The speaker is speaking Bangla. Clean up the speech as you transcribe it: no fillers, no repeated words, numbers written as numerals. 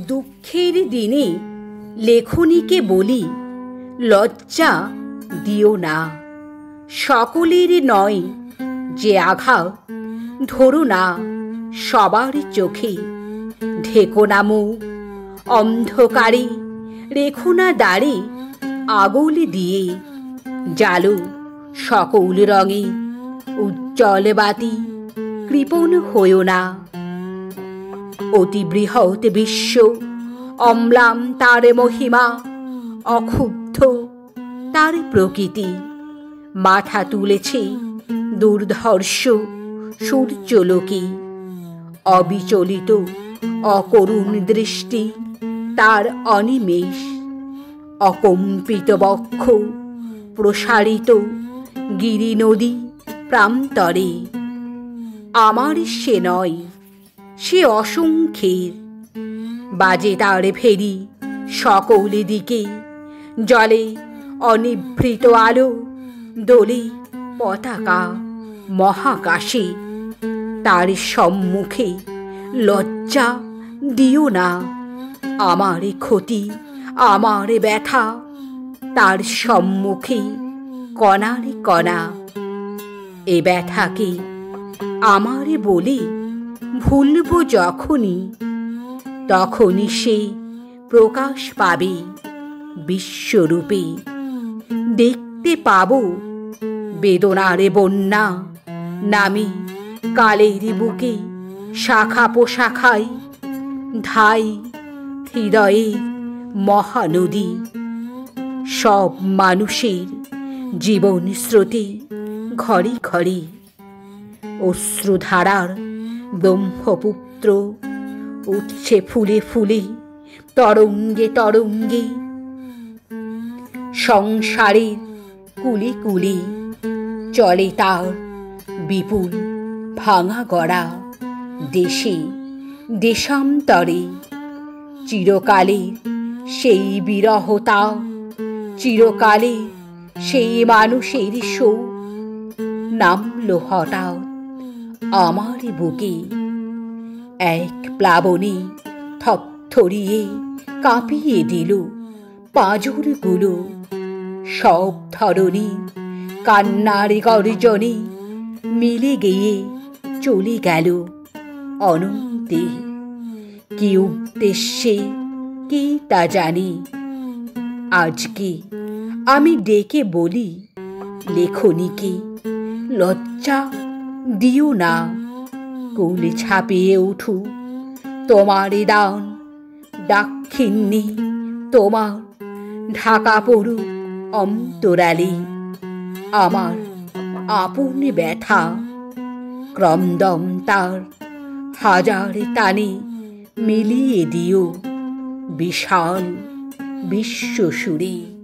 দুঃখের দিনে লেখনীকে বলি, লজ্জা দিও না। সকলের নয় যে আঘাত, ধরো না সবার চোখে। ঢেকো না মুখ অন্ধকারে, রেখো না দাঁড়ে আগুল দিয়ে। জালো সকল রঙে উজ্জ্বল বাতি, কৃপণ হইও না। অতি বৃহৎ বিশ্ব, অম্লান তার মহিমা, অক্ষুব্ধ তার প্রকৃতি। মাথা তুলেছে দুর্ধর্ষ সূর্যলোকে, অবিচলিত অকরুণ দৃষ্টি তার অনিমেষ। অকম্পিত বক্ষ প্রসারিত গিরি নদী প্রান্তরে। আমার সে নয়, সে অসংখ্যের। বাজে তার ফেরি সকল দিকে, জলে অনিভৃত আলো, দোলে পতাকা মহাকাশে। তার সম্মুখে লজ্জা দিও না। আমার ক্ষতি, আমার ব্যথা, তার সম্মুখে কণার কণা। এ ব্যথাকে আমার বলে ভুলব যখনই, তখনই সে প্রকাশ পাবে বিশ্বরূপে। দেখতে পাব বেদনার বন্যা নামে কালের বুকে, শাখা পোশাখায় ধাই হৃদয়ের মহানদী। সব মানুষের জীবন স্রোতে ঘরে ঘরে অশ্রুধারার ব্রহ্মপুত্র উঠছে ফুলে ফুলে, তরঙ্গে তরঙ্গে। সংসারের কুলি কুলি চলে তার বিপুল ভাঙা গড়া, দেশে দেশান্তরে। চিরকালের সেই বিরহতা, চিরকালে সেই মানুষের শোক নামলো হঠাৎ আমার বুকে। এক প্লাবনে থরথরিয়ে কাঁপিয়ে দিল পাঁজরগুলো। সব ধরনী কান্নার গর্জনে মিলে গিয়ে চলে গেল অনন্তে। কি উদ্দেশ্যে কে তা জানি। আজকে আমি ডেকে বলি লেখনীকে, লজ্জা দিও না। কুল ছাপিয়ে উঠু তোমার দান দাক্ষিণ্যে, তোমার ঢাকা পড়ুক অন্তরালে। আমার আপন ব্যথা ক্রন্দন তার হাজার তানে মিলিয়ে দিও বিশাল বিশ্বসুরে।